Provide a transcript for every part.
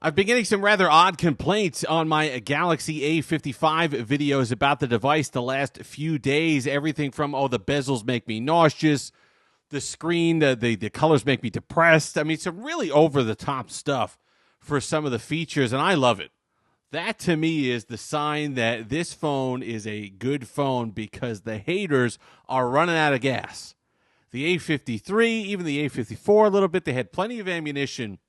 I've been getting some rather odd complaints on my Galaxy A55 videos about the device the last few days. Everything from, the bezels make me nauseous, the screen, the colors make me depressed. I mean, some really over-the-top stuff for some of the features, and I love it. That, to me, is the sign that this phone is a good phone because the haters are running out of gas. The A53, even the A54 a little bit, they had plenty of ammunition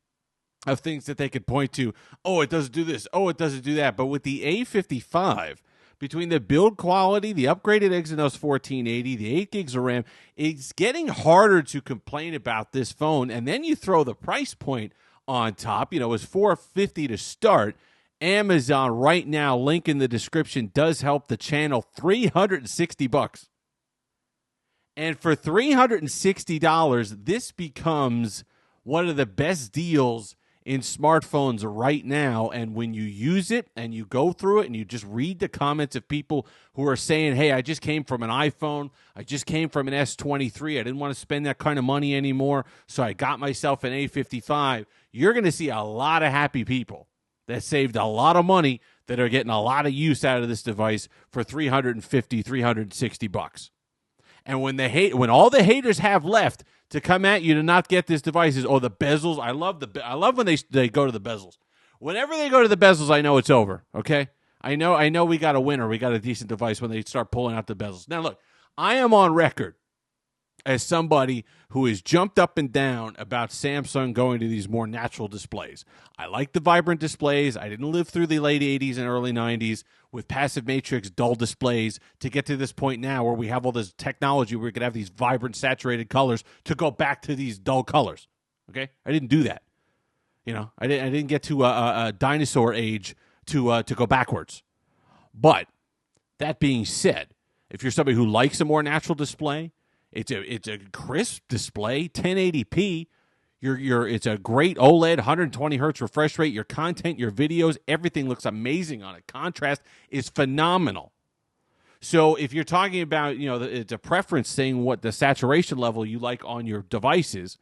of things that they could point to. Oh, it doesn't do this. Oh, it doesn't do that. But with the A55, between the build quality, the upgraded Exynos 1480, the 8 gigs of RAM, it's getting harder to complain about this phone. And then you throw the price point on top. It was $450 to start. Amazon right now, link in the description, does help the channel, $360. And for $360, this becomes one of the best deals in smartphones right now. And when you use it and you go through it and you just read the comments of people who are saying, hey, I just came from an iPhone, I just came from an S23, I didn't want to spend that kind of money anymore, so I got myself an A55, you're going to see a lot of happy people that saved a lot of money that are getting a lot of use out of this device for $350, $360. And when all the haters have left to come at you to not get this device is, the bezels. I love when they go to the bezels. Whenever they go to the bezels, I know it's over. Okay, I know we got a winner. We got a decent device when they start pulling out the bezels. Now look, I am on record as somebody who has jumped up and down about Samsung going to these more natural displays. I like the vibrant displays. I didn't live through the late 80s and early 90s with passive matrix dull displays to get to this point now where we have all this technology where we could have these vibrant saturated colors to go back to these dull colors. Okay? I didn't do that. I didn't get to a dinosaur age to go backwards. But that being said, if you're somebody who likes a more natural display, it's a crisp display, 1080p. It's a great OLED, 120 hertz refresh rate. Your content, your videos, everything looks amazing on it. Contrast is phenomenal. So if you're talking about, it's a preference thing, what the saturation level you like on your devices,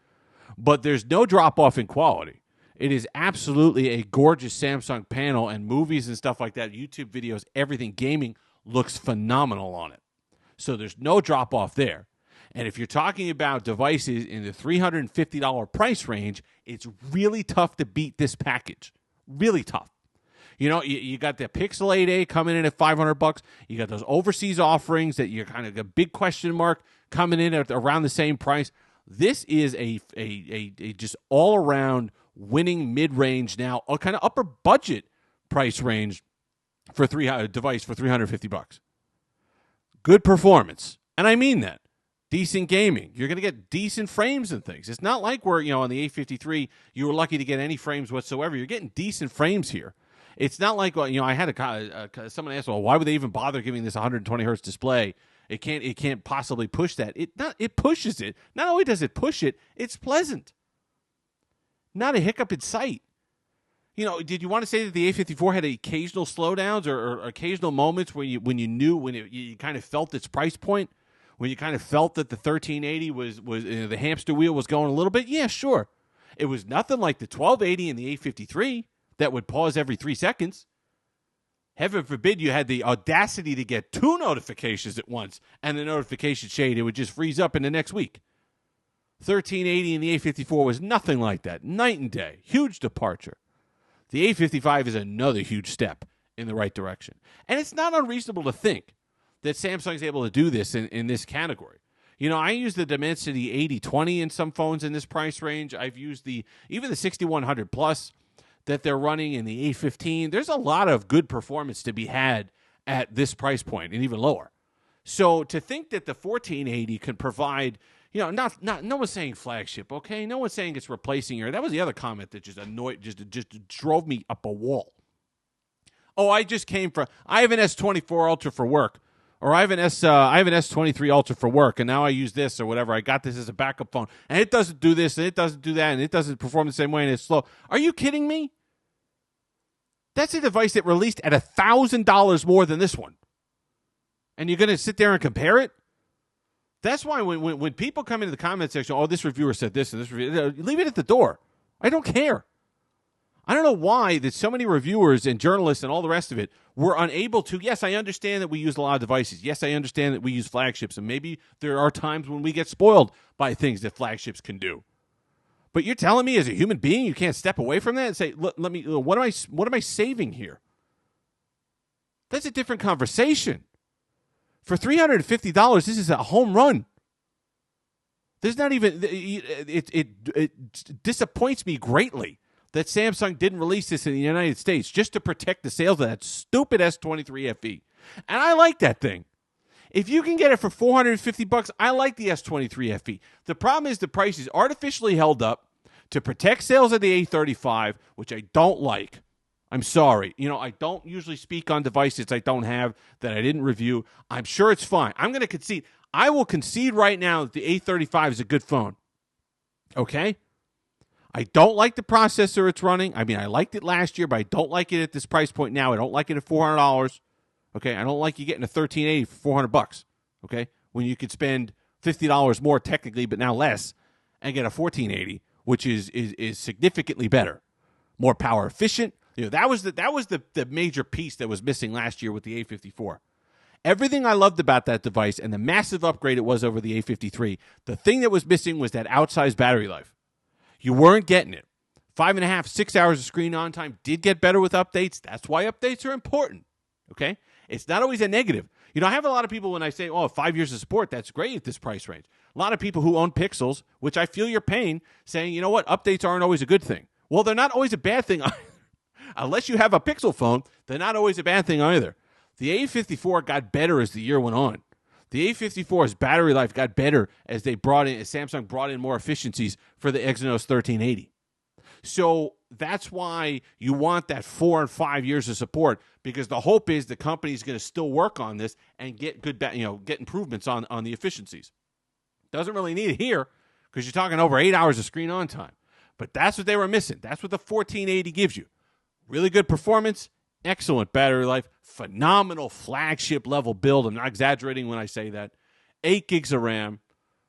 but there's no drop off in quality. It is absolutely a gorgeous Samsung panel, and movies and stuff like that, YouTube videos, everything, gaming looks phenomenal on it. So there's no drop off there. And if you're talking about devices in the $350 price range, it's really tough to beat this package. Really tough. You got the Pixel 8a coming in at $500. You got those overseas offerings that you're kind of a big question mark coming in at around the same price. This is a just all around winning mid range now, a kind of upper budget price range for device for $350. Good performance, and I mean that. Decent gaming. You're going to get decent frames and things. It's not like where, on the A53, you were lucky to get any frames whatsoever. You're getting decent frames here. It's not like, I had someone asked, well, why would they even bother giving this 120 hertz display? It can't possibly push that. It pushes it. Not only does it push it, it's pleasant. Not a hiccup in sight. Did you want to say that the A54 had occasional slowdowns or occasional moments when you kind of felt its price point? When you kind of felt that the 1380 was the hamster wheel was going a little bit? Yeah, sure. It was nothing like the 1280 and the A53 that would pause every 3 seconds. Heaven forbid you had the audacity to get 2 notifications at once and the notification shade, it would just freeze up in the next week. 1380 and the A54 was nothing like that. Night and day. Huge departure. The A55 is another huge step in the right direction. And it's not unreasonable to think that Samsung's able to do this in this category. I use the Dimensity 8020 in some phones in this price range. I've used even the 6100 Plus that they're running in the A15. There's a lot of good performance to be had at this price point and even lower. So to think that the 1480 can provide, not no one's saying flagship, okay? No one's saying it's replacing your. That was the other comment that just just drove me up a wall. Oh, I have an S24 Ultra for work. Or I have an S23 Ultra for work, and now I use this or whatever. I got this as a backup phone, and it doesn't do this, and it doesn't do that, and it doesn't perform the same way, and it's slow. Are you kidding me? That's a device that released at $1,000 more than this one. And you're going to sit there and compare it? That's why when people come into the comment section, this reviewer said this, and this reviewer, leave it at the door. I don't care. I don't know why that so many reviewers and journalists and all the rest of it were unable to. Yes, I understand that we use a lot of devices. Yes, I understand that we use flagships, and maybe there are times when we get spoiled by things that flagships can do. But you're telling me as a human being you can't step away from that and say, "Let me. What am I saving here?" That's a different conversation. For $350, this is a home run. There's not even it disappoints me greatly that Samsung didn't release this in the United States just to protect the sales of that stupid S23 FE. And I like that thing. If you can get it for $450, I like the S23 FE. The problem is the price is artificially held up to protect sales of the A35, which I don't like. I'm sorry. I don't usually speak on devices I don't have that I didn't review. I'm sure it's fine. I'm going to concede. I will concede right now that the A35 is a good phone. Okay? I don't like the processor it's running. I mean, I liked it last year, but I don't like it at this price point now. I don't like it at $400. Okay? I don't like you getting a 1380 for $400. Okay? When you could spend $50 more technically, but now less, and get a 1480, which is significantly better. More power efficient. That was the major piece that was missing last year with the A54. Everything I loved about that device and the massive upgrade it was over the A53, the thing that was missing was that outsized battery life. You weren't getting it. 5.5, 6 hours of screen on time did get better with updates. That's why updates are important. Okay? It's not always a negative. I have a lot of people when I say, 5 years of support, that's great at this price range. A lot of people who own Pixels, which I feel your pain, saying, you know what, updates aren't always a good thing. Well, they're not always a bad thing either. Unless you have a Pixel phone, they're not always a bad thing either. The A54 got better as the year went on. The A54's battery life got better as Samsung brought in more efficiencies for the Exynos 1380. So that's why you want that 4 and 5 years of support, because the hope is the company's going to still work on this and get get improvements on the efficiencies. Doesn't really need it here because you're talking over 8 hours of screen on time. But that's what they were missing. That's what the 1480 gives you. Really good performance, excellent battery life, phenomenal flagship level build. I'm not exaggerating when I say that. 8 gigs of RAM,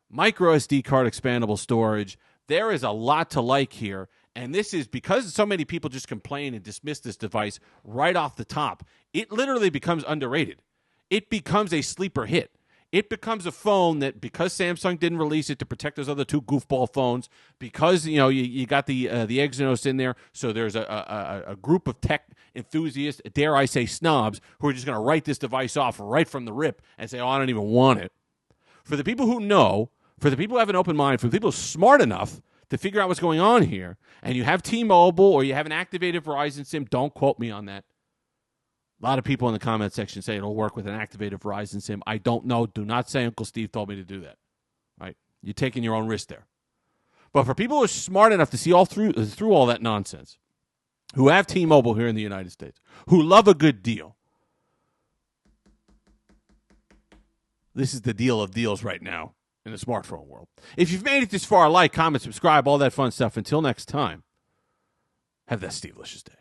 micro SD card expandable storage. There is a lot to like here. And this is because so many people just complain and dismiss this device right off the top. It literally becomes underrated. It becomes a sleeper hit. It becomes a phone that, because Samsung didn't release it to protect those other two goofball phones, because you got the Exynos in there, so there's a group of tech enthusiasts, dare I say snobs, who are just going to write this device off right from the rip and say, I don't even want it. For the people who know, for the people who have an open mind, for the people smart enough to figure out what's going on here, and you have T-Mobile or you have an activated Verizon SIM, don't quote me on that. A lot of people in the comment section say it'll work with an activated Verizon SIM. I don't know. Do not say Uncle Steve told me to do that. Right? You're taking your own risk there. But for people who are smart enough to see all through all that nonsense, who have T-Mobile here in the United States, who love a good deal, this is the deal of deals right now in the smartphone world. If you've made it this far, like, comment, subscribe, all that fun stuff. Until next time, have that Steve-licious day.